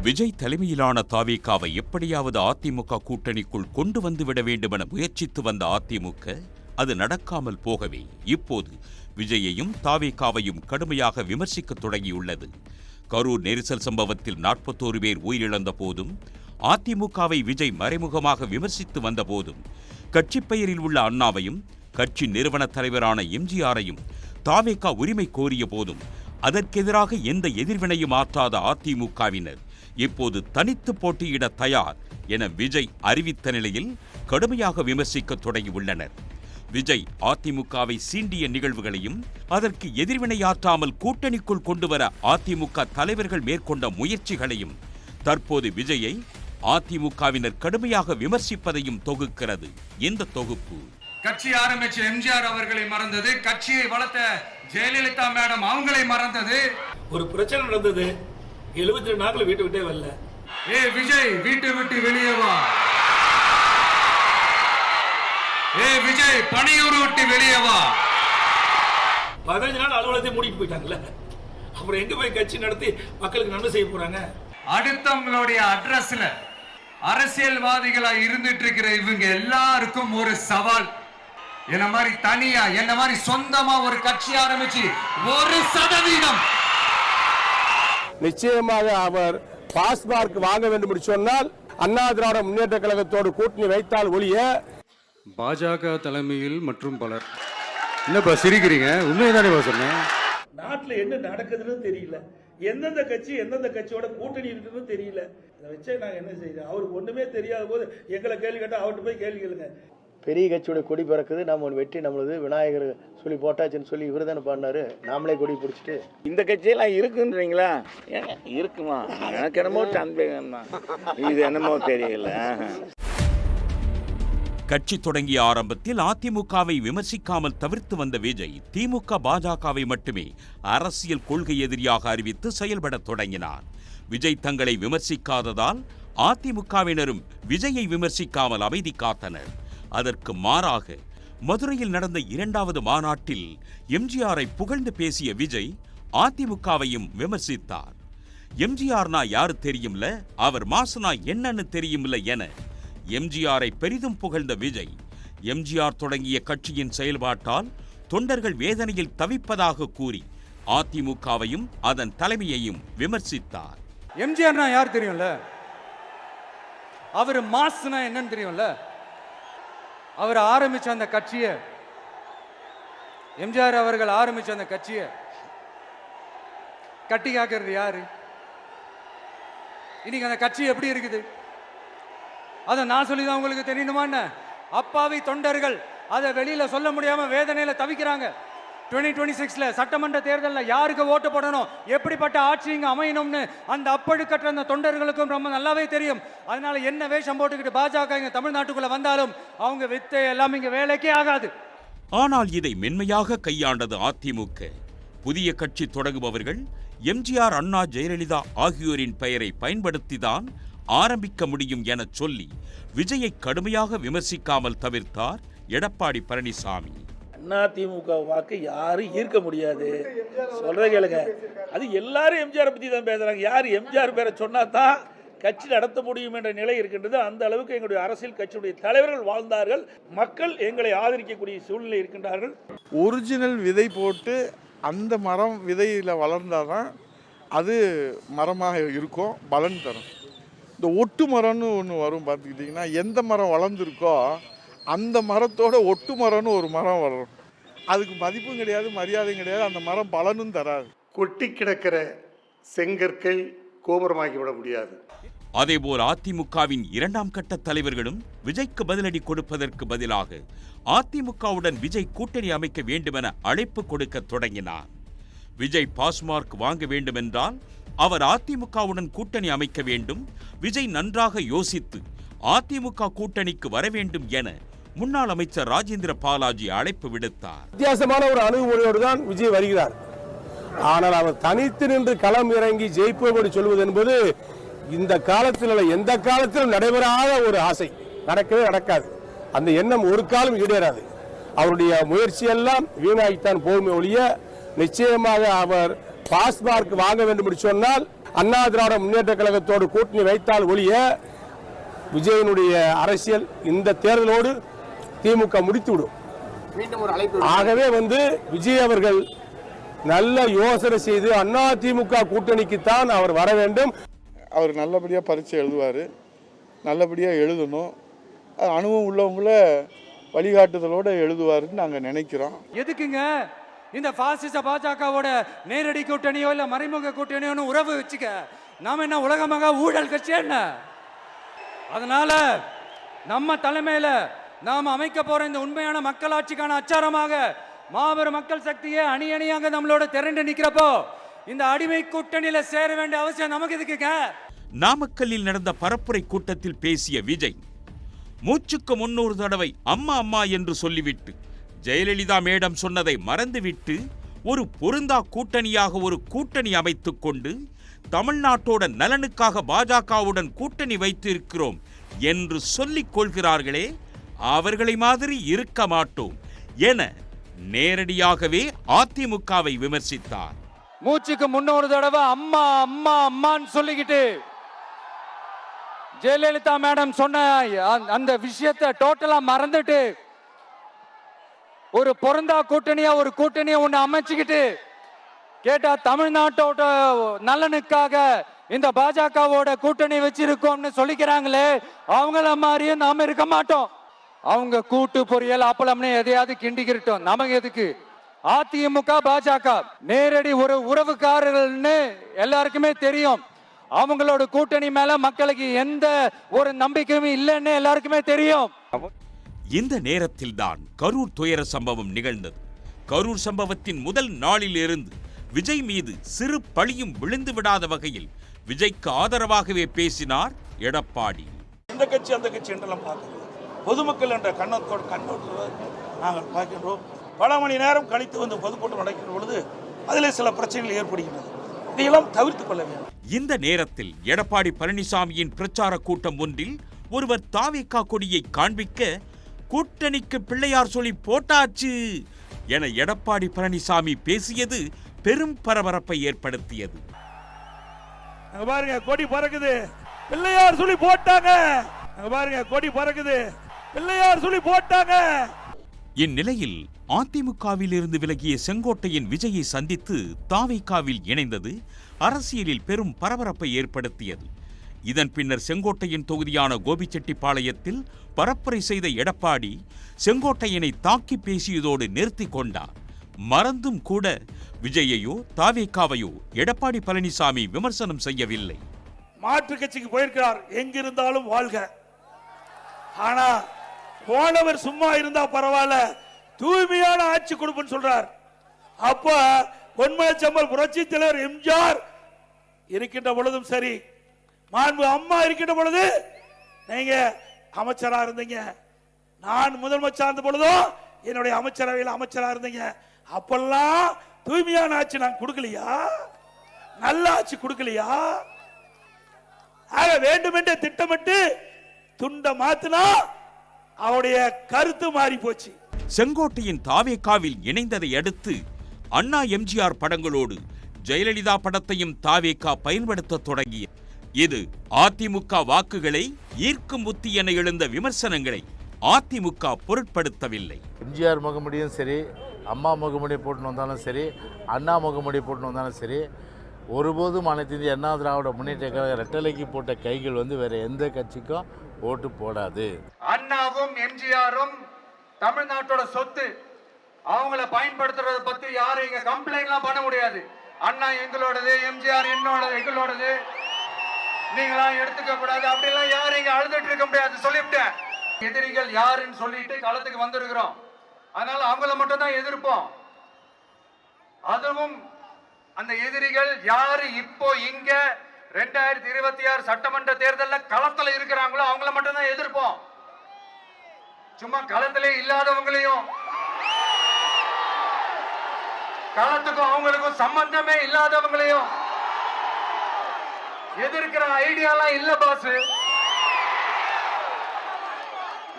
விஜய் தலைமையிலான தாவேகாவை எப்படியாவது அதிமுக கூட்டணிக்குள் கொண்டு வந்துவிட வேண்டுமென முயற்சித்து வந்த அதிமுக அது நடக்காமல் போகவே இப்போது விஜயையும் தாவேகாவையும் கடுமையாக விமர்சிக்க தொடங்கியுள்ளது. கரூர் நெரிசல் சம்பவத்தில் 41 பேர் உயிரிழந்த போதும், அதிமுகவை விஜய் மறைமுகமாக விமர்சித்து வந்த போதும், கட்சி பெயரில் உள்ள அண்ணாவையும் கட்சி நிறுவன தலைவரான எம்ஜிஆரையும் தாவேகா உரிமை கோரிய போதும் அதற்கெதிராக எந்த எதிர்வினையும் ஆற்றாத அதிமுகவினர் இப்போது தனித்து போட்டியிட தயார் என விஜய் அறிவித்த நிலையில் கடுமையாக விமர்சிக்க தொடங்கியுள்ளனர். விஜய் அதிமுகவை சீண்டிய நிகழ்வுகளையும் அதற்கு எதிர்வினையாற்றாமல் கூட்டணிக்குள் கொண்டுவர அதிமுக தலைவர்கள் மேற்கொண்ட முயற்சிகளையும் தற்போது விஜயை அதிமுகவினர் கடுமையாக விமர்சிப்பதையும் தொகுக்கிறது இந்த தொகுப்பு. கட்சி ஆரம்பிச்ச எம்ஜிஆர் அவர்களை மறந்தது, கட்சியை வளர்த்த ஜெயலலிதா மேடம் அவங்களை மறந்தது. ஒரு பிரச்சனை நடந்தது, 72 நாட்கள் வீட்டை விட்டே வரல. விஜய் வீட்டை விட்டு வெளியே வா, விஜய் பணியூர் விட்டு வெளியே வா. 15 நாள் அலுவலகத்தை மூடிட்டு போயிட்டாங்கல்ல, அப்புறம் எங்க போய் கட்சி நடத்தி மக்களுக்கு நன்மை செய்ய போறாங்க? அடுத்தவங்களுடைய அட்ரஸ்ல அரசியல்வாதிகளா இருந்துட்டு இருக்கிற இவங்க எல்லாருக்கும் ஒரு சவால். என்ன மாதிரி தனியா, என்ன மாதிரி சொந்தமா ஒரு கட்சி ஆரம்பிச்சு 1% நிச்சயமாக அவர் பாஸ்மார்க் வாங்க வேண்டும் என்று சொன்னால் அண்ணா திராவிட முன்னேற்ற கழகத்தோடு கூட்டணி வைத்தால் ஒழிய பாஜக தலைமையில் மற்றும் பலர். என்னப்பா சிரிக்கிறீங்க? உண்மைதானே சொன்னேன். நாட்டில் என்ன நடக்குதுன்னு தெரியல, எந்தெந்த கட்சி எந்தெந்த கட்சியோட கூட்டணி இருக்குன்னு தெரியல. இதை வச்சே நாங்கள் என்ன செய்யறோம்? அவருக்கு ஒண்ணுமே தெரியாத போது எங்களை கேள்வி கேட்டால் அவர்கிட்ட போய் கேள்வி கேளுங்க. பெரிய கட்சியோட கொடி பறக்குது, நம்ம ஒன்று வெட்டி நம்மளது விநாயகர் சொல்லி போட்டாச்சுன்னு சொல்லி இவர் தானே பாடினாரு. நாமளே கொடி பிடிச்சிட்டு இந்த கட்சியெல்லாம் இருக்குன்றீங்களா? இருக்குமா? எனக்கு என்னமோ சந்தேகம்மா, இது என்னமோ தெரியல. கட்சி தொடங்கிய ஆரம்பத்தில் அதிமுகவை விமர்சிக்காமல் தவிர்த்து வந்த விஜய் திமுக பாஜகவை மட்டுமே அரசியல் கொள்கை எதிரியாக அறிவித்து செயல்பட தொடங்கினார். விஜய் தங்களை விமர்சிக்காததால் அதிமுகவினரும் விஜயை விமர்சிக்காமல் அமைதி காத்தனர். அதற்கு மாறாக மதுரையில் நடந்த 2வது மாநாட்டில் எம்ஜிஆரை புகழ்ந்து பேசிய விஜய் அதிமுகவையும் விமர்சித்தார். எம்ஜிஆர்னா யாரு தெரியும்ல, அவர் மாசுனா என்னன்னு தெரியும்ல என எம்ஜிஆரை பெரிதும் புகழ்ந்த விஜய் எம்ஜிஆர் தொடங்கிய கட்சியின் செயல்பாட்டால் தொண்டர்கள் வேதனையில் தவிப்பதாக கூறி அதிமுகவையும் அதன் தலைமையையும் விமர்சித்தார். எம்ஜிஆர்னா யார் தெரியும்ல, அவர் மாசுனா என்னன்னு தெரியும்ல, அவர் ஆரம்பிச்ச அந்த கட்சியை, எம்ஜிஆர் அவர்கள் ஆரம்பிச்ச அந்த கட்சியை கட்டி காக்கிறது யாரு? இன்னைக்கு அந்த கட்சி எப்படி இருக்குது அதை நான் சொல்லிதான் உங்களுக்கு தெரியணுமா என்ன? அப்பாவி தொண்டர்கள் அதை வெளியில சொல்ல முடியாம வேதனையில தவிக்கிறாங்க. 2026 சட்டமன்ற தேர்தலில் யாருக்கு ஓட்டு போடணும், எப்படிப்பட்ட ஆட்சி இங்க அமையணும்னு அந்த அப்பழுக்கற்ற அந்த தொண்டர்களுக்கும் ரொம்ப நல்லாவே தெரியும். அதனால என்ன வேஷம் போட்டுக்கிட்டு பாஜக இங்க தமிழ்நாட்டுக்குள்ள வந்தாலும் அவங்க வித்தை எல்லாம் இங்க வேலைக்கே ஆகாது. ஆனால் இதை மென்மையாக கையாண்டது அதிமுக. புதிய கட்சி தொடங்குபவர்கள் எம்ஜிஆர், அண்ணா, ஜெயலலிதா ஆகியோரின் பெயரை பயன்படுத்திதான் ஆரம்பிக்க முடியும் என சொல்லி விஜயை கடுமையாக விமர்சிக்காமல் தவிர்த்தார் எடப்பாடி பழனிசாமி. அதிமுக வாக்கு யாரும் ஈர்க்க முடியாது, சொல்ற கேளுங்க. அது எல்லாரும் எம்ஜிஆர் பத்தி தான் பேசுறாங்க. யார் எம்ஜிஆர் பேரை சொன்னா தான் கட்சி நடத்த முடியும் என்ற நிலை இருக்கின்றது. அந்த அளவுக்கு எங்களுடைய அரசியல் கட்சியுடைய தலைவர்கள் வாழ்ந்தார்கள். மக்கள் எங்களை ஆதரிக்கக்கூடிய சூழ்நிலை இருக்கின்றார்கள். ஒரிஜினல் விதை போட்டு அந்த மரம் விதையில் வளர்ந்தாதான் அது மரமாக இருக்கும், பலன் தரும். இந்த ஒட்டு மரம்னு ஒன்று வரும் பார்த்துக்கிட்டிங்கன்னா, எந்த மரம் வளர்ந்துருக்கோ அந்த மரத்தோட ஒட்டு மரம்னு ஒரு மரம் வளரும். அதுக்கு மதிப்பும் கிடையாது, மரியாதையும் கிடையாது, அந்த மரம் பலனும் தராது. கொட்டி கிடக்கிற செங்கற்கள் கோபுரமாக்கிவிட முடியாது. அதேபோல் அதிமுகவின் 2ஆம் கட்ட தலைவர்களும் விஜய்க்கு பதிலடி கொடுப்பதற்கு பதிலாக அதிமுகவுடன் விஜய் கூட்டணி அமைக்க வேண்டுமென அழைப்பு கொடுக்க தொடங்கினார். விஜய் பாஸ்மார்க் வாங்க வேண்டுமென்றால் அவர் அதிமுகவுடன் கூட்டணி அமைக்க வேண்டும், விஜய் நன்றாக யோசித்து அதிமுக கூட்டணிக்கு வர வேண்டும் என முன்னாள் அமைச்சர் ராஜேந்திர பாலாஜி அழைப்பு விடுத்தார். வித்தியாசமான ஒரு அணுகுமுறையோடு தான் விஜய் வருகிறார். ஆனால் அவர் தனித்து நின்று களம் இறங்கி ஜெயிப்போம் என்று சொல்வது என்பது இந்த காலத்தில் எந்த காலத்திலும் நடைபெறாத ஒரு ஆசை. நடக்கவே நடக்காது. அந்த எண்ணம் ஒரு காலம் ஈடேறாது. அவருடைய முயற்சியெல்லாம் வீணாகித்தான் போகுமே ஒழிய நிச்சயமாக அவர் பாஸ்மார்க் வாங்க வேண்டும் என்று சொன்னால் அண்ணா திராவிட முன்னேற்ற கழகத்தோடு கூட்டணி வைத்தால் ஒழிய விஜயனுடைய அரசியல் இந்த தேர்தலோடு திமுக முடித்துவிடும். ஆகவே விஜய் அவர்கள் நல்ல யோசனை செய்து அண்ணா திமுக கூட்டணிக்குத்தான் அவர் வர வேண்டும். அவர் நல்லபடியாக பரீட்சை எழுதுவார், நல்லபடியாக எழுதணும், அனுபவம் உள்ளவங்கள வழிகாட்டுதலோடு எழுதுவாருன்னு நாங்கள் நினைக்கிறோம். எதுக்குங்க இந்த பாசிச பாஜகவோட நேரடி கூட்டணியோ இல்லை மறைமுக கூட்டணியோன்னு உறவு வச்சுக்க? நாம என்ன உலகமாக ஊழல் கட்சி என்ன? அதனால நம்ம தலைமையில நாம் அமைக்க போற இந்த உண்மையான மக்களாட்சிக்கான அச்சாரமாக மாபெரும் மக்கள் சக்தியே அணி அணியாக நம்மளோட திரண்டு நிக்கிறப்போ இந்த அடிமை கூட்டணியில சேர வேண்டிய அவசியம் நமக்கு எதுக்குங்க? நாமக்கல்லில் நடந்த பரப்புரை கூட்டத்தில் பேசிய விஜய் மூச்சுக்கு 300 தடவை அம்மா அம்மா என்று சொல்லிவிட்டு ஜெயலலிதா மேடம் சொன்னதை மறந்துவிட்டு ஒரு பொருந்தா கூட்டணியாக ஒரு கூட்டணி அமைத்துக் கொண்டு தமிழ்நாட்டோட நலனுக்காக பாஜகவுடன் கூட்டணி வைத்திருக்கிறோம் என்று சொல்லிக் கொள்கிறார்களே, அவர்களை மாதிரி இருக்க மாட்டோம் என நேரடியாகவே அதிமுகவை விமர்சித்தார். மூச்சுக்கு 300 தடவை அம்மா அம்மா அம்மான்னு சொல்லிக்கிட்டு ஜெயலலிதா மேடம் சொன்ன அந்த விஷயத்தை டோட்டலா மறந்துட்டு ஒரு பொருந்தா கூட்டணியா ஒரு கூட்டணியை ஒண்ணு அமைச்சுக்கிட்டு கேட்டா தமிழ்நாட்டோட நலனுக்காக இந்த பாஜகவோட கூட்டணி வச்சிருக்கோம்னு சொல்லிக்கிறாங்களே, அவங்கள மாதிரியே நாம இருக்க மாட்டோம். அவங்க கூட்டு பொரியல் அப்பளம்னு எதையாவது கிண்டிக்கிட்டோம், நமக்கு எதுக்கு? அதிமுக பாஜக நேரடி ஒரு உறவுக்காரர்கள்னு எல்லாருக்குமே தெரியும். அவங்களோட கூட்டணி மேல மக்களுக்கு எந்த ஒரு நம்பிக்கையும் இல்லைன்னு எல்லாருக்குமே தெரியும். இந்த நேரத்தில் தான் கரூர் துயர சம்பவம் நிகழ்ந்தது. கரூர் சம்பவத்தின் முதல் நாளில் இருந்து விஜய் மீது சிறு பழியும் விழுந்து விடாத வகையில் விஜய்க்கு ஆதரவாகவே பேசினார் எடப்பாடி. இந்த கட்சி அந்த கட்சி என்றெல்லாம் பார்க்கறது பொதுமக்கள் என்ற கண்ணோட்டத்தோடு நாங்கள் பார்க்கின்றோம். பல மணி நேரம் கழித்து பொதுக்கூட்டம் நடக்கிற பொழுது அதிலே சில பிரச்சனைகள் ஏற்படுகின்றன. இதையெல்லாம் தவிர்த்துக் கொள்ள வேண்டும். இந்த நேரத்தில் எடப்பாடி பழனிசாமியின் பிரச்சார கூட்டம் ஒன்றில் ஒருவர் தாவேகா கொடியை காண்பிக்க கூட்டணிக்கு பிள்ளையார் சொல்லி போட்டாச்சு என எடப்பாடி பழனிசாமி பேசியது பெரும் பரபரப்பை ஏற்படுத்தியது. பாருங்க, கொடி பறக்குது, பிள்ளையார் சொல்லி போட்டாங்க. பாருங்க, கொடி பறக்குது, பிள்ளையார் சொல்லி போட்டாங்க. இந்நிலையில் அதிமுகவில் இருந்து விலகிய செங்கோட்டையின் விஜயை சந்தித்து தாவேகாவில் இணைந்தது அரசியலில் பெரும் பரபரப்பை ஏற்படுத்தியது. இதன் பின்னர் செங்கோட்டையின் தொகுதியான கோபிச்செட்டிப்பாளையத்தில் பரப்புரை செய்த எடப்பாடி செங்கோட்டையனை தாக்கி பேசியதோடு நிறுத்தி கொண்டார். மறந்தும் கூட விஜயையோ தாவேகாவையோ எடப்பாடி பழனிசாமி விமர்சனம் செய்யவில்லை. மாற்று கட்சிக்கு போயிருக்கிறார், எங்கிருந்தாலும் வாழ்க. ஆனா போனவர் சும்மா இருந்தா பரவாயில்ல, தூய்மையான ஆட்சி கொடுப்புன்னு சொல்றார். அப்ப பொன்மனச்சம்பல் புரட்சி தலைவர் எம்ஜிஆர் இருக்கின்ற பொழுதும் சரி, மாண்பு அம்மா இருக்கின்ற பொழுது நீங்க அமைச்சரா இருந்தீங்க, நான் முதலமைச்சர் இருந்த பொழுதும் என்னுடைய அமைச்சரவையில் அமைச்சரா இருந்தீங்க. அப்பெல்லாம் தூய்மையான ஆட்சி நான் கொடுக்கலையா? நல்ல ஆட்சி கொடுக்கலையா? ஆக வேண்டுமென்றே திட்டமிட்டு துண்ட மாத்தினா அவருடைய கருத்து மாறி போச்சு. செங்கோட்டையின் தாவேகாவில் இணைந்ததை அடுத்து அண்ணா எம்ஜிஆர் படங்களோடு ஜெயலலிதா படத்தையும் தாவேகா பயன்படுத்த தொடங்கிய. இது அதிமுக வாக்குகளை ஈர்க்கும் உத்தி என எழுந்த விமர்சனங்களை அதிமுக பொருட்படுத்தவில்லை. எம்ஜிஆர் முகமுடியும் சரி, அம்மா முகமுடி போட்டுன்னு வந்தாலும் சரி, அண்ணா முகமுடி போட்டுன்னு வந்தாலும் சரி, ஒருபோதும் அனைத்து இந்திய அண்ணா திராவிட முன்னேற்ற கழக ரெட்டலைக்கு போட்ட கைகள் வேற எந்த கட்சிக்கும் ஓட்டு போடாது. அண்ணாவும் எம்ஜிஆரும் தமிழ்நாட்டோட சொத்து, அவங்கள பயன்படுத்துறத பத்தி யாரும் இங்க கம்ப்ளைண்ட்லாம் பண்ண முடியாது. அண்ணா எங்களோடது, எம்ஜிஆர் எங்களோடது, நீங்களா எடுத்துக்க கூடாது அப்படிலாம் யாரும் இங்க அழுதுட்டு இருக்க முடியாது. சொல்லிவிட்டேன், எதிரிகள் யாருன்னு சொல்லிட்டு களத்துக்கு வந்திருக்கிறோம். அதனால அவங்கள மட்டும் தான் எதிர்ப்போம். அதுவும் அந்த எதிரிகள் யாரு இப்போ இங்க 2026 சட்டமன்ற தேர்தலில் களத்துல இருக்கிறாங்களோ அவங்கள மட்டும் தான் எதிர்ப்போம். சும்மா களத்திலே இல்லாதவங்களையும், களத்துக்கும் அவங்களுக்கும் சம்பந்தமே இல்லாதவங்களையும் எதிர்க்கிற ஐடியாலாம் இல்ல பாஸ்.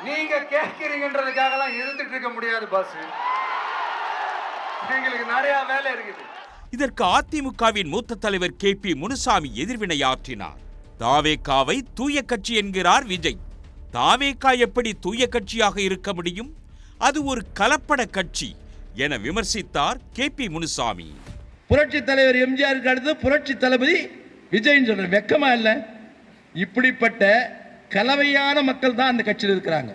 நீங்க கேட்கிறீங்கன்றதுக்காக எல்லாம் எதிர்த்துட்டு இருக்க முடியாது பாஸ். எங்களுக்கு நிறைய வேலை இருக்குது. இதற்கு அதிமுகவின் மூத்த தலைவர் KP முனுசாமி எதிர்வினையாற்றினார். தாவேகாவை தூய கட்சி என்கிறார் விஜய். தாவேகா எப்படி தூய கட்சியாக இருக்க முடியும்? அது ஒரு கலப்பட கட்சி என விமர்சித்தார் KP முனுசாமி. புரட்சி தலைவர் எம்ஜிஆருக்கு அடுத்து புரட்சி தளபதி விஜய்ன்னு சொல்ற வெக்கமா இல்லை? இப்படிப்பட்ட கலவையான மக்கள் தான் அந்த கட்சியில் இருக்கிறாங்க.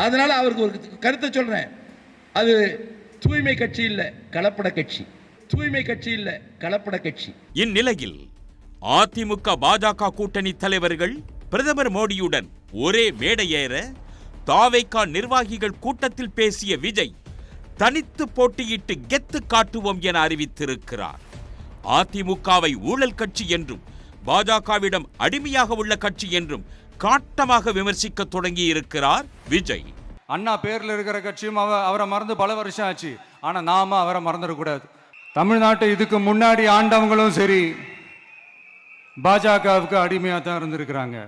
அதனால அவருக்கு ஒரு கருத்தை சொல்றேன், அது தூய்மை கட்சி இல்ல, கலப்பட கட்சி. தூய்மை கட்சி இல்ல, கலப்பட கட்சி. இந்நிலையில் அதிமுக பாஜக கூட்டணி தலைவர்கள் பிரதமர் மோடியுடன் ஒரே மேடை ஏற தாவேகா நிர்வாகிகள் கூட்டத்தில் பேசிய விஜய் தனித்து போட்டியிட்டு கெத்து காட்டுவோம் என அறிவித்திருக்கிறார். அதிமுகவை ஊழல் கட்சி என்றும் பாஜகவிடம் அடிமையாக உள்ள கட்சி என்றும் காட்டமாக விமர்சிக்க தொடங்கி இருக்கிறார் விஜய். அண்ணா பேர்ல இருக்கிற கட்சியும் அவரை மறந்து பல வருஷம் ஆச்சு. ஆனா நாம அவரை மறந்துடக்கூடாது. தமிழ்நாட்டை இதுக்கு முன்னாடி ஆண்டவங்களும் சரி பாஜகவுக்கு அடிமையாக தான் இருந்திருக்கிறாங்க.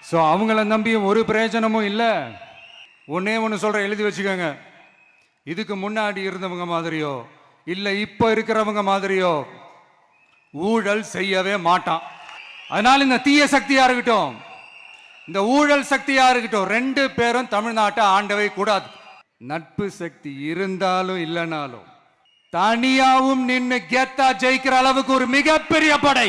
ஸோ அவங்கள நம்பி ஒரு பிரயோஜனமும் இல்லை. ஒன்னே ஒன்று சொல்ற, எழுதி வச்சுக்கோங்க. இதுக்கு முன்னாடி இருந்தவங்க மாதிரியோ இல்லை இப்போ இருக்கிறவங்க மாதிரியோ ஊழல் செய்யவே மாட்டான். அதனால இந்த தீய சக்தியா இருக்கட்டும், இந்த ஊழல் சக்தியா இருக்கட்டும், ரெண்டு பேரும் தமிழ்நாட்டை ஆண்டவே கூடாது. நட்பு சக்தி இருந்தாலும் இல்லைனாலும் தனியாவும் நின்று கெத்தா ஜெயிக்கிற அளவுக்கு ஒரு மிகப்பெரிய படை.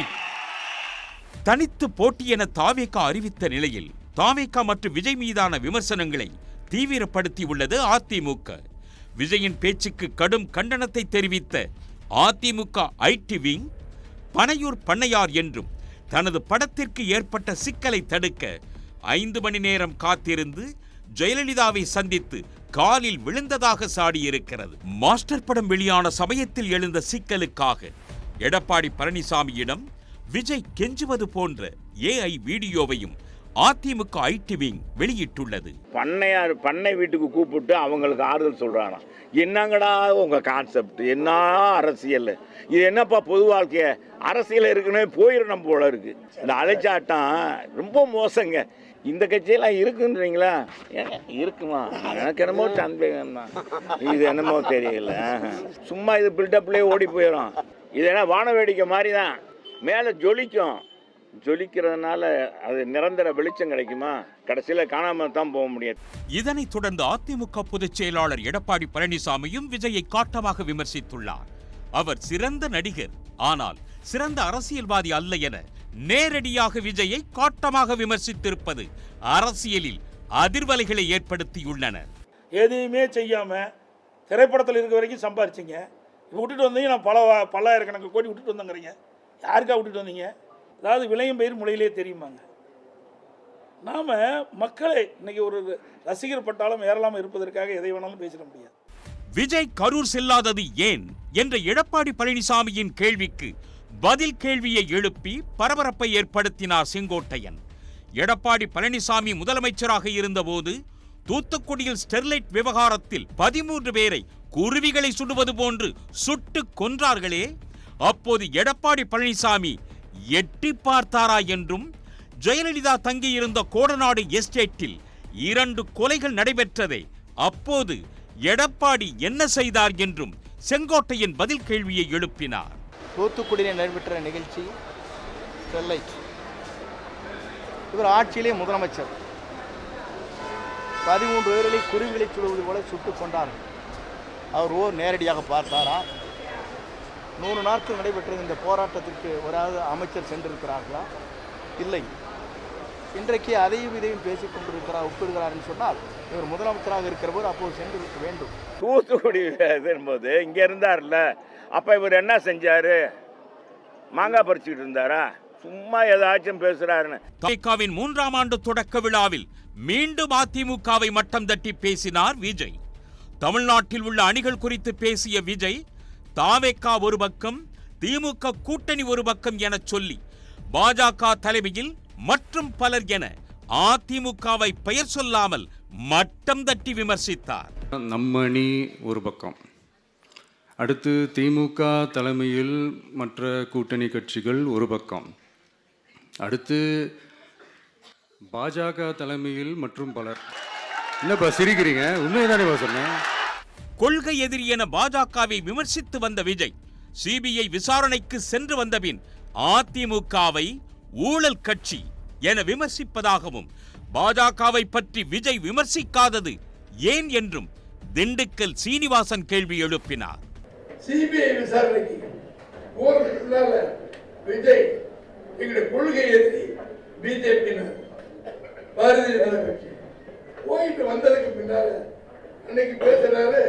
தனித்து போட்டி என தாவேகா அறிவித்த நிலையில் தாவேகா மற்றும் விஜய் மீதான விமர்சனங்களை தீவிரப்படுத்தி உள்ளது அதிமுக. விஜயின் பேச்சுக்கு கடும் கண்டனத்தை தெரிவித்த அதிமுக ஐடி விங் பனையூர் பண்ணையார் என்றும் தனது படத்திற்கு ஏற்பட்ட சிக்கலை தடுக்க 5 மணி நேரம் காத்திருந்து ஜெயலலிதாவை சந்தித்து காலில் விழுந்ததாக சாடியிருக்கிறது. மாஸ்டர் படம் வெளியான சமயத்தில் எழுந்த சிக்கலுக்காக எடப்பாடி பழனிசாமியிடம் விஜய் கெஞ்சுவது போன்ற AI வீடியோவையும் அதிமுக ஐடி விங் வெளியிட்டுள்ளது. பண்ணை வீட்டுக்கு கூப்பிட்டு அவங்களுக்கு ஆறுதல் சொல்றாங்க. என்னங்கடா உங்க கான்செப்ட், என்ன அரசியல் இது, என்னப்பா பொது வாழ்க்கைய அரசியல் இருக்குன்னு போயிடணும் போல இருக்கு. இந்த அலைச்சாட்டம் ரொம்ப மோசங்க. இந்த கட்சியெல்லாம் இருக்குன்றீங்களா? இருக்குமா? எனக்கு என்னமோ சந்தேகம் தான். இது என்னமோ தெரியல. சும்மா இது பில்டப்லேயே ஓடி போயிடும். இது என்ன வான வேடிக்கை மாதிரி தான், மேலே ஜொலிக்கும். ஜொலிக்கிறதுனால அது நிரந்தர வெளிச்சம் கிடைக்குமா? கடைசியில் காணாம தான் போக முடியாது. இதனைத் தொடர்ந்து அதிமுக பொதுச் செயலாளர் எடப்பாடி பழனிசாமியும் விஜயை காட்டமாக விமர்சித்துள்ளார். அவர் சிறந்த நடிகர், ஆனால் சிறந்த அரசியல்வாதி அல்ல என நேரடியாக விஜயை காட்டமாக விமர்சித்திருப்பது அரசியலில் அதிர்வலைகளை ஏற்படுத்தியுள்ளன. எதையுமே செய்யாம திரைப்படத்தில் இருக்க வரைக்கும் சம்பாரிச்சிங்க, இப்போ விட்டுட்டு வந்தீங்க. நான் பல்லாயிரக்கணக்கு கோடி விட்டுட்டு வந்தேங்கிறீங்க. யாருக்கா விட்டுட்டு வந்தீங்க? அதாவது விளையும் பயிர் முளையிலே தெரியுமாங்க. நாம் மக்களை இன்னைக்கு ஒரு ரசிகர் பட்டாலும் ஏறலாமல் இருப்பதற்காக எதை வேணாலும் பேசிட முடியாது. விஜய் கரூர் செல்லாதது ஏன் என்ற எடப்பாடி பழனிசாமியின் கேள்விக்கு பதில் கேள்வியை எழுப்பி பரபரப்பை ஏற்படுத்தினார் செங்கோட்டையன். எடப்பாடி பழனிசாமி முதலமைச்சராக இருந்தபோது தூத்துக்குடியில் ஸ்டெர்லைட் விவகாரத்தில் 13 பேரை குருவிகளை சுடுவது போன்று சுட்டு கொன்றார்களே, அப்போது எடப்பாடி பழனிசாமி எட்டி பார்த்தாரா என்றும், ஜெயலலிதா தங்கியிருந்த கோடநாடு எஸ்டேட்டில் 2 கொலைகள் நடைபெற்றதே, அப்போது எடப்பாடி என்ன செய்தார் என்றும் செங்கோட்டையன் பதில் கேள்வியை எழுப்பினார். தூத்துக்குடியில் நடைபெற்ற நிகழ்ச்சி ஸ்டெர்லைட், இவர் ஆட்சியிலே முதலமைச்சர். 13 பேர்களை குருவிகளை சுடுவது போல சுட்டுக் கொண்டார். அவர் நேரடியாக பார்த்தாரா? 100 நாட்கள் நடைபெற்ற இந்த போராட்டத்திற்கு ஒரு அமைச்சர் சென்றிருக்கிறார்களா? இல்லை. இன்றைக்கு அதையும் இதையும் பேசிக் கொண்டிருக்கிறார், ஒப்பிடுகிறார் என்று சொன்னால் இவர் முதலமைச்சராக இருக்கிற போது அப்போது சென்றிருக்க வேண்டும். தூத்துக்குடி போது இங்கே இருந்தார்ல, அப்போ இவர் என்ன செஞ்சாரு? மாங்காய் பறிச்சுட்டு இருந்தாரா? சும்மா ஏதாச்சும் பேசுறாருன்னு. தாவேகாவின் 3ஆம் ஆண்டு தொடக்க விழாவில் மீண்டும் அதிமுகவை மட்டம் தட்டி பேசினார் விஜய். தமிழ்நாட்டில் உள்ள அணிகள் குறித்து பேசிய விஜய், தாவேகா ஒரு பக்கம், திமுக கூட்டணி ஒரு பக்கம் என சொல்லி பாஜக தலைமையில் மற்றும் பலர் என அதிமுகவை பெயர் சொல்லாமல் மட்டம் தட்டி விமர்சித்தார். நம்ம அணி ஒரு பக்கம், அடுத்து திமுக தலைமையில் மற்ற கூட்டணி கட்சிகள் ஒரு பக்கம், அடுத்து பாஜக தலைமையில் மற்றும் பலர். என்னப்பா சிரிக்கிறீங்க? உண்மைதானே சொன்னேன். கொள்கை எதிரி என பாஜகவை விமர்சித்து வந்த விஜய் சிபிஐ விசாரணைக்கு சென்று வந்தபின் அதிமுகவை ஊழல் கட்சி என விமர்சிப்பதாகவும் பாஜகவை பற்றி விஜய் விமர்சிக்காதது ஏன் என்றும் திண்டுக்கல் சீனிவாசன் கேள்வி எழுப்பினார். சிபிஐ விசாரணைக்கு போறதுக்கு முன்னால விஜய் எங்களுடைய கொள்கை எதிரி பிஜேபியினர் பாரதிய ஜனதா கட்சி போயிட்டு வந்ததுக்கு பின்னால அன்னைக்கு பேசுறாரு,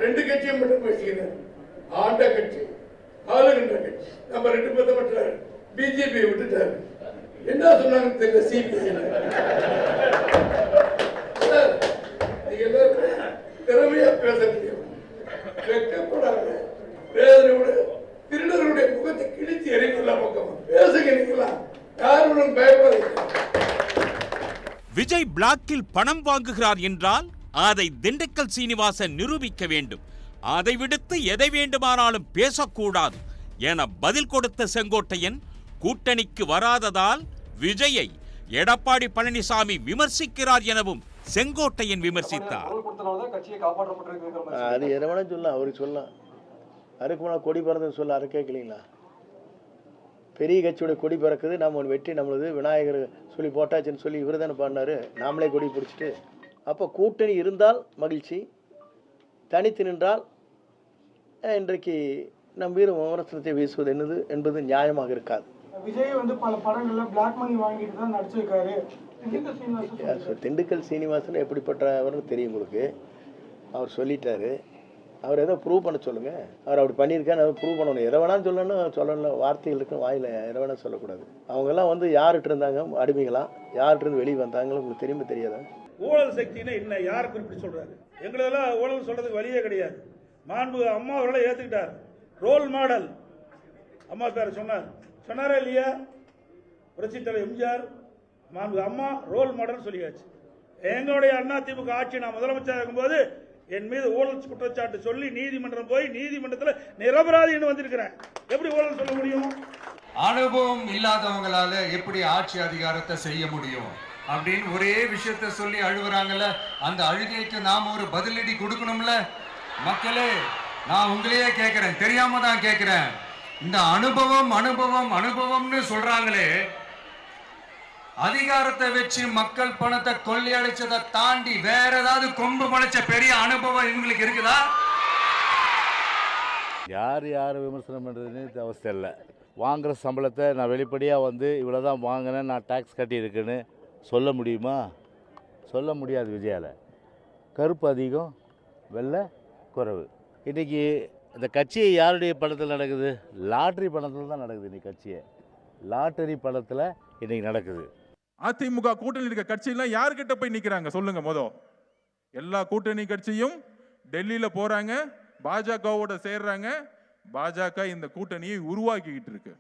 2 கட்சியும் மட்டும் பேசுகிறார். ஆண்ட கட்சி, ஆளுகின்ற கட்சி, நம்ம 2 பேர்த்த மட்டும் பிஜேபி விட்டுட்டாரு. என்ன சொன்னாங்க தெரியல. சிபிஐ நீங்க எல்லாரும் திறமையா பேச முடியும், வெக்கப்படாம வேதனையோட திருடர்களுடைய முகத்தை கிழித்து எறிக்கலாம். பக்கமா பேசுங்க, நீங்களா யாரும் பயப்படாதீங்க. விஜய் பிளாக்கில் பணம் வாங்குகிறார் என்றால் அதை திண்டுக்கல் சீனிவாசன் நிரூபிக்க வேண்டும். அதை விடுத்து எதை வேண்டுமானாலும் பேசக்கூடாது என பதில் கொடுத்த செங்கோட்டையன், கூட்டணிக்கு வராததால் விஜயை எடப்பாடி பழனிசாமி விமர்சிக்கிறார் எனவும் செங்கோட்டையன் விமர்சித்தார். அது எதை வேணா சொல்லலாம், அவருக்கு சொல்லலாம். அதுக்கு மேலே கொடி பறந்துன்னு சொல்ல, அதை கேட்கலீங்களா? பெரிய கட்சியோட கொடி பறக்குது, நம்ம ஒன்று வெற்றி நம்மளது விநாயகர் சொல்லி போட்டாச்சுன்னு சொல்லி இவர் தானே பாடினாரு, நாமளே கொடி பிடிச்சிட்டு. அப்போ கூட்டணி இருந்தால் மகிழ்ச்சி, தனித்து நின்றால் இன்றைக்கு நம் வீர விமர்சனத்தை வீசுவது என்னது என்பது நியாயமாக இருக்காது. விஜய் வந்து பல படங்கள்ல பிளாக் மணி வாங்கிட்டு தான் நடிச்சிருக்காரு. திண்டுக்கல் சீனிவாசன் எப்படிப்பட்டவர்னு தெரியும் உங்களுக்கு. அவர் சொல்லிட்டாரு, அவர் எதோ ப்ரூவ் பண்ண சொல்லுங்க. அவர் அப்படி பண்ணியிருக்காரு, அவர் ப்ரூவ் பண்ணணும். எதை வேணாலும் சொல்லணும், வார்த்தைகள் இருக்கு வாயில், எதை வேணாலும் சொல்லக்கூடாது. அவங்கெல்லாம் வந்து யார்கிட்ட இருந்தாங்க அடிமைகளா, யார்கிட்ட இருந்து வெளியே வந்தாங்களோ உங்களுக்கு தெரியுமா தெரியாதா? ஊழல் சக்தின்னு என்ன யார் குறிப்பிட்டு சொல்றாரு? எங்களெல்லாம் ஊழல் சொல்றதுக்கு வழியே கிடையாது. மாண்பு அம்மா அவர்களை ஏத்துக்கிட்டார். ரோல் மாடல் அம்மா பேரை சொன்னாரா இல்லையா? புரட்சித் தலைவர் எம்ஜிஆர், மாண்பு அம்மா ரோல் மாடல் சொல்லியாச்சு. எங்களுடைய அதிமுக ஆட்சி நான் முதலமைச்சர் இருக்கும்போது என் மீது ஊழல் குற்றச்சாட்டு சொல்லி நீதிமன்றம் போய் நீதிமன்றத்தில் நிரபராதின்னு வந்திருக்கிறேன். எப்படி ஊழல் சொல்ல முடியும்? அனுபவம் இல்லாதவங்களால எப்படி ஆட்சி அதிகாரத்தை செய்ய முடியும் அப்படின்னு ஒரே விஷயத்த சொல்லி அழுகுறாங்கல்ல. அந்த அழுகைக்கு நாம ஒரு பதிலடி கொடுக்கணும்ல. மக்களே, நான் உங்களையே கேட்கிறேன், தெரியாம தான் கேட்கிறேன். இந்த அனுபவம் அனுபவம் அனுபவம்னு சொல்றாங்களே, அதிகாரத்தை வச்சு மக்கள் பணத்தை கொள்ளையடிச்சதை தாண்டி வேற ஏதாவது கொம்பு முளைச்ச பெரிய அனுபவம் இவங்களுக்கு இருக்குதா? யார் விமர்சனம் பண்ணுறதுன்னு அவசியம் இல்லை. வாங்குகிற சம்பளத்தை நான் வெளிப்படையாக வந்து இவ்வளோ தான் வாங்கினேன், நான் டேக்ஸ் கட்டியிருக்குன்னு சொல்ல முடியுமா? சொல்ல முடியாது. விஜயால் கருப்பு அதிகம், வெள்ளை குறைவு. இன்றைக்கி இந்த கட்சியை யாருடைய பணத்தில் நடக்குது? லாட்ரி பணத்தில் தான் நடக்குது. இன்றைக்கி கட்சியை லாட்டரி பணத்தில் இன்றைக்கி நடக்குது. அதிமுக கூட்டணி இருக்க கட்சியெல்லாம் யார்கிட்ட போய் நிற்கிறாங்க சொல்லுங்க? எல்லா கூட்டணி கட்சியும் டெல்லியில் போகிறாங்க, பாஜகவோட சேர்றாங்க. பாஜக இந்த கூட்டணியை உருவாக்கிக்கிட்டு இருக்கு.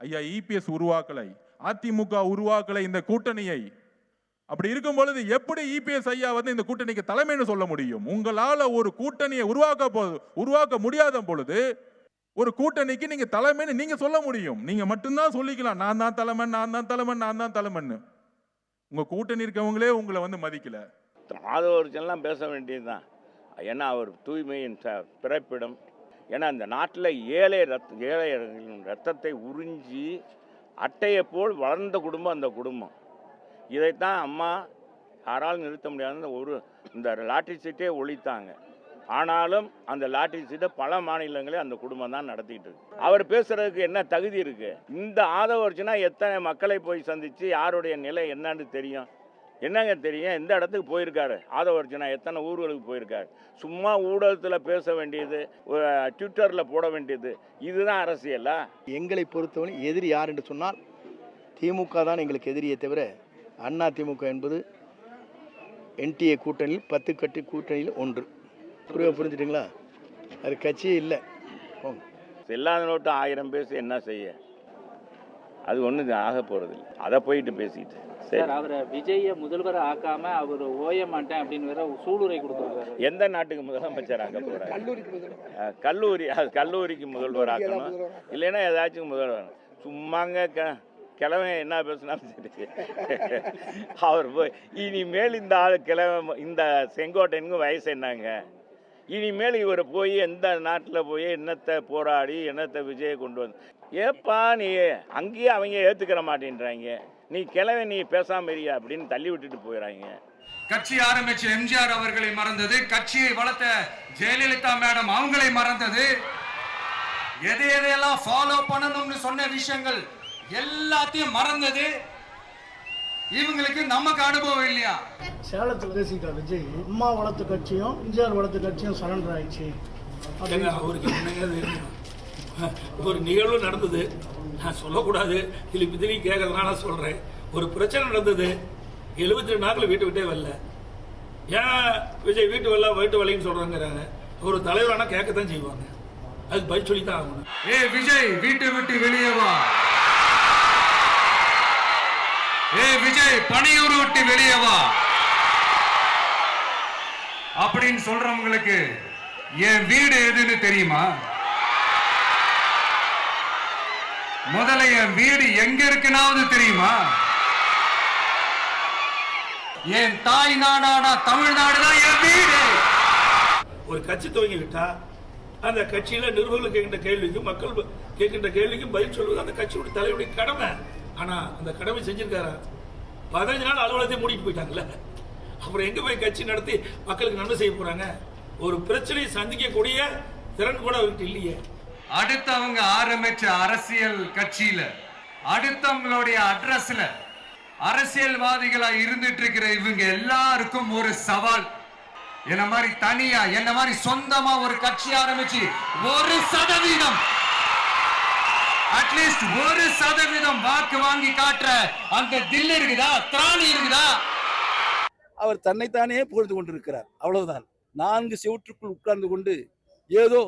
ஐயா இபிஎஸ் உருவாக்கலை, அதிமுக உருவாக்கலை இந்த கூட்டணியை. அப்படி இருக்கும் பொழுது எப்படி இபிஎஸ் ஐயா வந்து இந்த கூட்டணிக்கு தலைமைன்னு சொல்ல முடியும்? உங்களால் ஒரு கூட்டணியை உருவாக்க முடியாத பொழுது ஒரு கூட்டணிக்கு நீங்க தலைமைன்னு நீங்க சொல்ல முடியும். நீங்க மட்டும்தான் சொல்லிக்கலாம், நான் தான் தலைமை, நான் தான் தலைமை, நான் தான் தலைமைன்னு. உங்க கூட்டணி இருக்கவங்களே உங்களை வந்து மதிக்கல. ஆதவர்லாம் பேச வேண்டியதுதான். ஏன்னா அவர் தூய்மையின் பிறப்பிடம். ஏன்னா அந்த நாட்டில் ஏழைகளின் ரத்தத்தை உறிஞ்சி அட்டையை போல் வளர்ந்த குடும்பம் அந்த குடும்பம். இதைத்தான் அம்மா யாராலும் நிறுத்த முடியாத இந்த லாட்டரி சீட்டே ஒழித்தாங்க. ஆனாலும் அந்த லாட்டரி சீட்டை பல மாநிலங்களே அந்த குடும்பம் தான் நடத்திட்டு இருக்கு. அவர் பேசுறதுக்கு என்ன தகுதி இருக்கு? இந்த ஆதவர்ச்சினா எத்தனை மக்களை போய் சந்திச்சு யாருடைய நிலை என்னன்னு தெரியும்? என்னங்க தெரியும்? எந்த இடத்துக்கு போயிருக்காரு ஆதவர்ச்சினா? எத்தனை ஊர்களுக்கு போயிருக்காரு? சும்மா ஊடகத்தில் பேச வேண்டியது, ட்விட்டரில் போட வேண்டியது, இதுதான் அரசியலா? எங்களை பொறுத்தவரை எதிரி யார் என்று சொன்னால் திமுக தான் எங்களுக்கு எதிரியே தவிர அண்ணா திமுக என்பது என்டிஏ கூட்டணியில் 10 கட்சி கூட்டணியில் ஒன்று. புரிஞ்சுட்டுங்களா? அது கட்சியே இல்லை. செல்லாத நோட்டு 1000 பேச என்ன செய்ய? அது ஒன்றும் ஆக போகிறது இல்லை. அதை போயிட்டு பேசிட்டு சார், அவரை விஜயை முதல்வர் ஆக்காம அவர் ஓய மாட்டேன் அப்படின்னு வேற சூளுரை கொடுத்துருக்காரு. எந்த நாட்டுக்கு முதலமைச்சர் ஆக்க போறாரு? கல்லூரிக்கு முதல்வர் ஆக்கணும், இல்லைன்னா ஏதாச்சும் முதல்வர். சும்மாங்க கிழமை என்ன பேசினாலும் சரி. அவர் போய் இனிமேல் இந்த ஆள் கிழமை இந்த செங்கோட்டையனுக்கு வயசு என்னங்க? இனிமேல் இவர் போய் எந்த நாட்டில் போய் என்னத்தை போராடி என்னத்தை விஜயை கொண்டு வந்து ஏப்பா நீ அங்கேயே அவங்க ஏற்றுக்கிற மாட்டேன்றாங்க, நீ கிளவை நீ பேசாம இருக்கியா அப்படின்னு தள்ளி விட்டுட்டு போயிடறாங்க. கட்சி ஆரம்பிச்ச எம்ஜிஆர் அவர்களை மறந்தது, கட்சியை வளர்த்த ஜெயலலிதா மேடம் அவங்களை மறந்தது, எதையெல்லாம் ஃபாலோ பண்ணணும்னு சொன்ன விஷயங்கள் எல்லாத்தையும் மறந்தது. இவங்களுக்கு நமக்கு அனுபவம் இல்லையா? சேலத்தில் பேசிட்டா விஜய் அம்மா வளர்த்த கட்சியும் எம்ஜிஆர் வளர்த்த கட்சியும் சரண்டர் ஆயிடுச்சு. அவருக்கு என்னங்க ஒரு நிகழ்வு நடந்தது, நான் சொல்லக்கூடாது, இதுலையும் கேட்கறதுனால நான் சொல்றேன். ஒரு பிரச்சனை நடந்தது, 72 நாட்கள் வீட்டு விட்டே வரல. ஏன் விஜய் வீட்டு வரலன்னு சொல்றாங்கிறாங்க. ஒரு தலைவரானா கேட்கத்தான் செய்வாங்க, அதுக்கு பதில் சொல்லித்தான் ஆகணும். விஜய் வீட்டை விட்டு வெளியே வா, விஜய் பணியூர் விட்டு வெளியே வா அப்படின்னு சொல்றவங்களுக்கு என் வீடு எதுன்னு தெரியுமா? முதல்ல என் வீடு எங்க இருக்குனாவது தெரியுமா? என் தாய் நாடான தமிழ்நாடுதான் என் வீடு. ஒரு கட்சி துவங்கி விட்டா அந்த கட்சியில நிர்வாகிகள் கேட்கின்ற கேள்விக்கும் மக்கள் கேட்கின்ற கேள்விக்கும் பதில் சொல்வது அந்த கட்சியோட தலைவருடைய கடமை. ஆனா அந்த கடமை செஞ்சிருக்காரா? 15 நாள் அலுவலகத்தை மூடிட்டு போயிட்டாங்கல்ல, அப்புறம் எங்க போய் கட்சி நடத்தி மக்களுக்கு நன்மை செய்ய போறாங்க? ஒரு பிரச்சனையை சந்திக்கக்கூடிய திறன் கூட அவருக்கு இல்லையே. அடுத்தவங்க ஆரம்பிச்ச அரசியல் கட்சியில அடுத்தவங்களுடைய அட்ரஸ்ல அரசியல்வாதிகளா இருந்துட்டு இருக்கிற இவங்க எல்லாருக்கும் ஒரு சவால். என்ன மாதிரி தனியா என்ன மாதிரி சொந்தமா ஒரு கட்சி ஆரம்பிச்சு 1% அட்லீஸ்ட் 1% வாக்கு வாங்கி காட்டுற அந்த தில் இருக்குதா, திராணி இருக்குதா? அவர் தன்னைத்தானே புகழ்ந்து கொண்டிருக்கிறார், அவ்வளவுதான். 4 செவற்றுக்குள் உட்கார்ந்து கொண்டு ஏதோ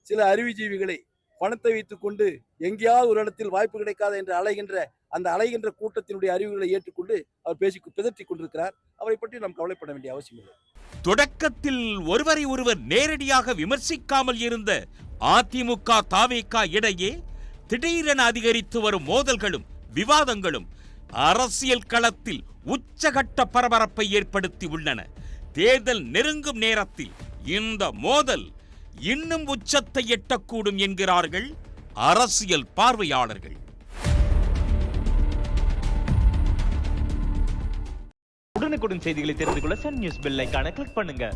சில அறிவுஜீவிகளை பணத்தை வைத்துக் கொண்டு எங்கேயாவது ஒரு இடத்தில் வாய்ப்பு கிடைக்காத என்று அலைகின்ற கூட்டத்தினுடைய அறிவுகளை ஏற்றுக்கொண்டு அவர் பிதற்றிக் கொண்டிருக்கிறார். அவரை பற்றி நாம் கவலைப்பட வேண்டிய அவசியம் இல்லை. தொடக்கத்தில் ஒருவரை ஒருவர் நேரடியாக விமர்சிக்காமல் இருந்த அதிமுக தாவேகா இடையே திடீரென அதிகரித்து வரும் மோதல்களும் விவாதங்களும் அரசியல் களத்தில் உச்சகட்ட பரபரப்பை ஏற்படுத்தி உள்ளன. தேர்தல் நெருங்கும் நேரத்தில் இந்த மோதல் இன்னும் உச்சத்தை எட்டக்கூடும் என்கிறார்கள் அரசியல் பார்வையாளர்கள். உடனுக்குடன் செய்திகளை தெரிந்து கொள்ள சன் நியூஸ் பெல் ஐகானை கிளிக் பண்ணுங்க.